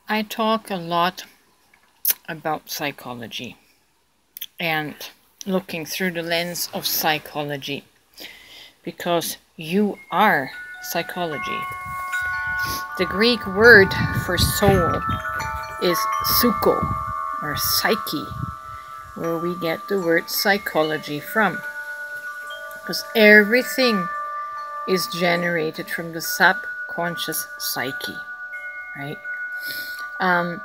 I talk a lot about psychology and looking through the lens of psychology because you are psychology. The Greek word for soul is psycho or psyche, where we get the word psychology from, because everything is generated from the subconscious psyche, right? And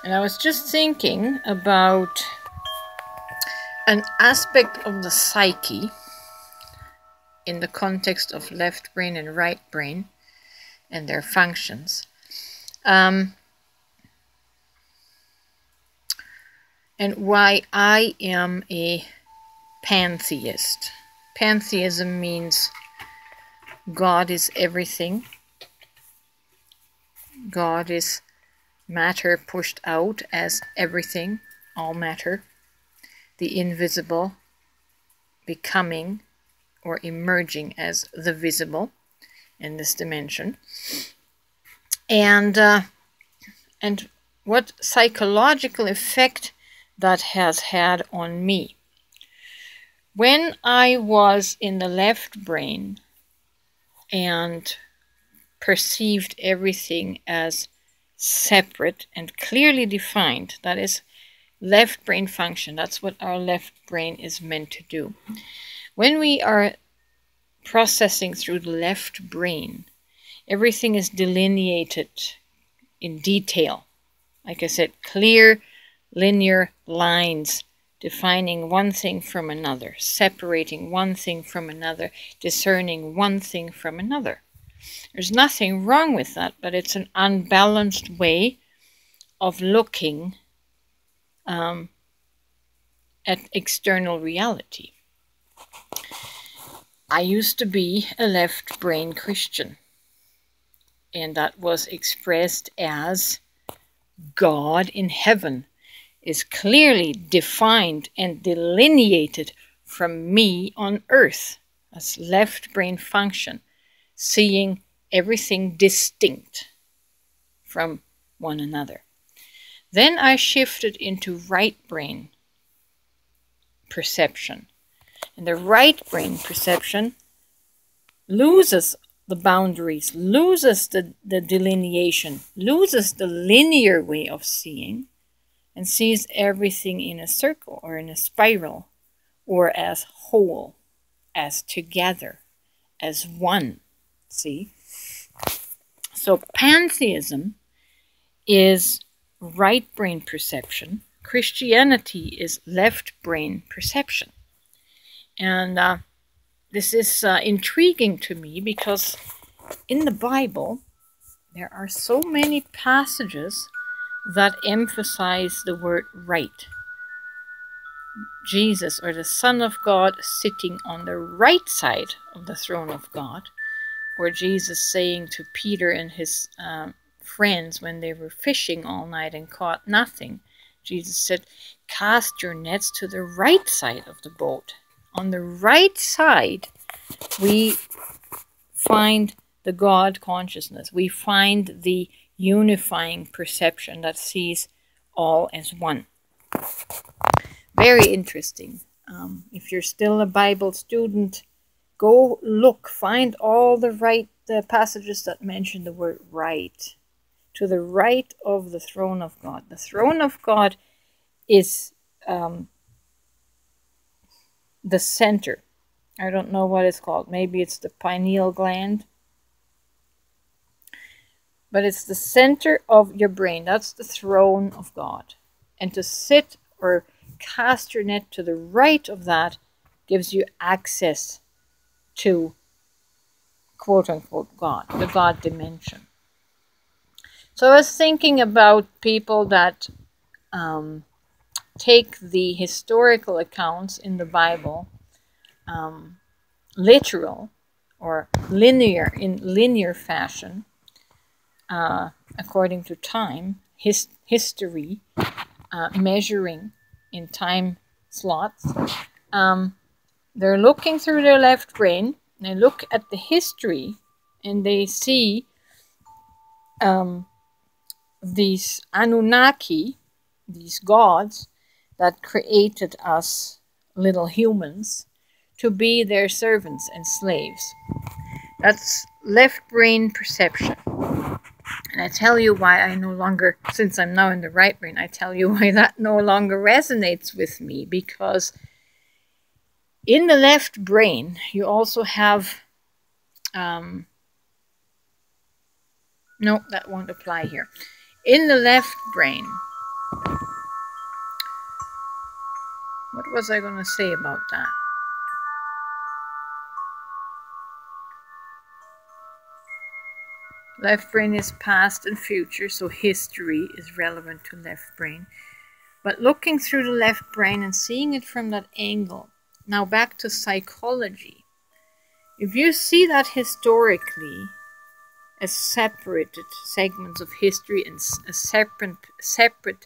I was just thinking about an aspect of the psyche in the context of left brain and right brain and their functions. And why I am a pantheist. Pantheism means God is everything. God is matter pushed out as everything, all matter. The invisible becoming or emerging as the visible in this dimension. And what psychological effect that has had on me. When I was in the left brain and perceived everything as separate and clearly defined, that is left brain function, that's what our left brain is meant to do. When we are processing through the left brain, everything is delineated in detail. Like I said, clear linear lines defining one thing from another, separating one thing from another, discerning one thing from another. There's nothing wrong with that, but it's an unbalanced way of looking at external reality. I used to be a left brain Christian, and that was expressed as God in heaven is clearly defined and delineated from me on earth as left brain function, seeing everything distinct from one another. Then I shifted into right brain perception. And the right brain perception loses the boundaries, loses the delineation, loses the linear way of seeing, and sees everything in a circle or in a spiral, or as whole, as together, as one. See? So pantheism is right brain perception. Christianity is left brain perception. And this is intriguing to me because in the Bible there are so many passages that emphasize the word right. Jesus, or the Son of God, sitting on the right side of the throne of God, or Jesus saying to Peter and his friends when they were fishing all night and caught nothing, Jesus said, cast your nets to the right side of the boat. On the right side, we find the God consciousness. We find the unifying perception that sees all as one. Very interesting. If you're still a Bible student, go look, find all the passages that mention the word right. To the right of the throne of God. The throne of God is the center. I don't know what it's called. Maybe it's the pineal gland. But it's the center of your brain. That's the throne of God. And to sit or cast your net to the right of that gives you access to, quote unquote, God, the God dimension. So I was thinking about people that take the historical accounts in the Bible literal or linear, in linear fashion, according to time, history, measuring in time slots. They're looking through their left brain, and they look at the history, and they see these Anunnaki, these gods that created us little humans, to be their servants and slaves. That's left brain perception. And I tell you why I no longer, since I'm now in the right brain, I tell you why that no longer resonates with me. Because in the left brain, you also have, no, that won't apply here. In the left brain, what was I going to say about that? Left brain is past and future, so history is relevant to left brain. But looking through the left brain and seeing it from that angle, now back to psychology. If you see that historically as separated segments of history and a separate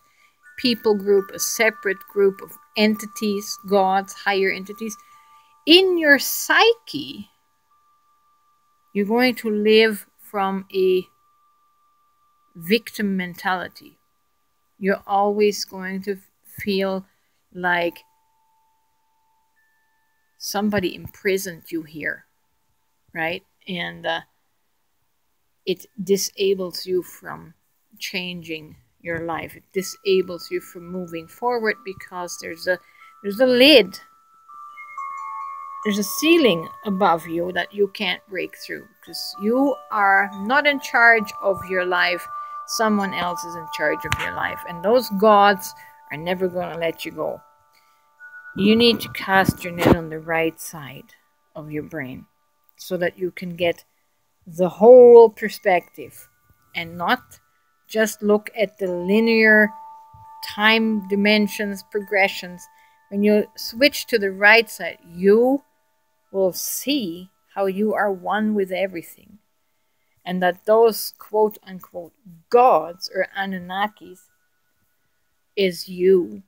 people group, a separate group of entities, gods, higher entities, in your psyche, you're going to live from a victim mentality. You're always going to feel like somebody imprisoned you here, right? And it disables you from changing your life. It disables you from moving forward because there's a lid. There's a ceiling above you that you can't break through because you are not in charge of your life. Someone else is in charge of your life. And those gods are never going to let you go. You need to cast your net on the right side of your brain so that you can get the whole perspective and not just look at the linear time dimensions, progressions. When you switch to the right side, you will see how you are one with everything. And that those quote-unquote gods or Anunnakis is you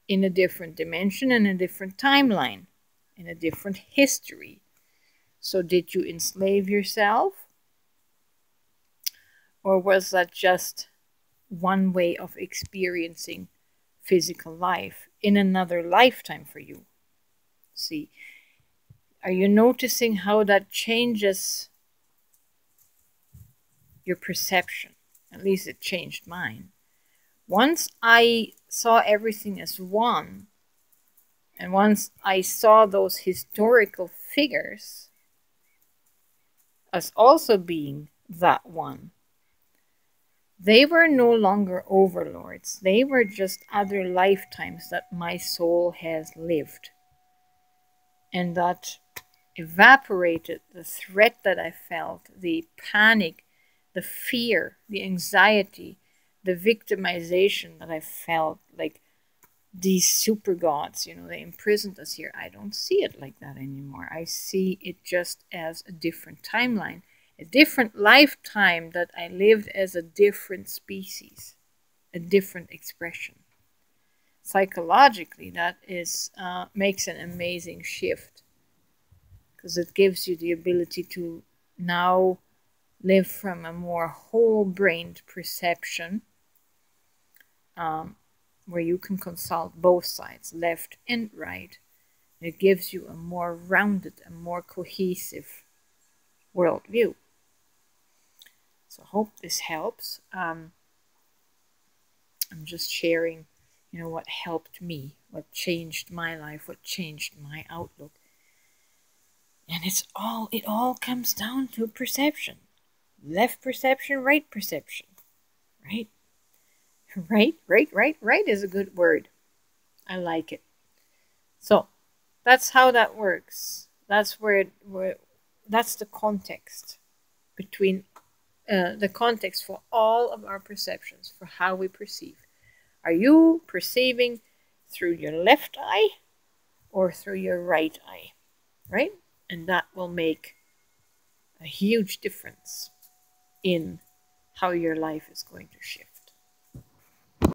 in a different dimension and a different timeline, in a different history. So did you enslave yourself? Or was that just one way of experiencing physical life in another lifetime for you? See, are you noticing how that changes your perception? At least it changed mine. Once I saw everything as one, and once I saw those historical figures as also being that one, they were no longer overlords. They were just other lifetimes that my soul has lived. And that evaporated the threat that I felt, the panic, the fear, the anxiety, the victimization that I felt, like these super gods, you know, they imprisoned us here. I don't see it like that anymore. I see it just as a different timeline, a different lifetime that I lived as a different species, a different expression. Psychologically, that is makes an amazing shift because it gives you the ability to now live from a more whole-brained perception where you can consult both sides, left and right. It gives you a more rounded and more cohesive worldview. So I hope this helps. I'm just sharing, you know, what helped me, what changed my life, what changed my outlook. And it all comes down to perception. Left perception, right perception, right? Right is a good word. I like it. So that's how that works. That's that's the context between the context for all of our perceptions, for how we perceive. Are you perceiving through your left eye or through your right eye, right? And that will make a huge difference in how your life is going to shift.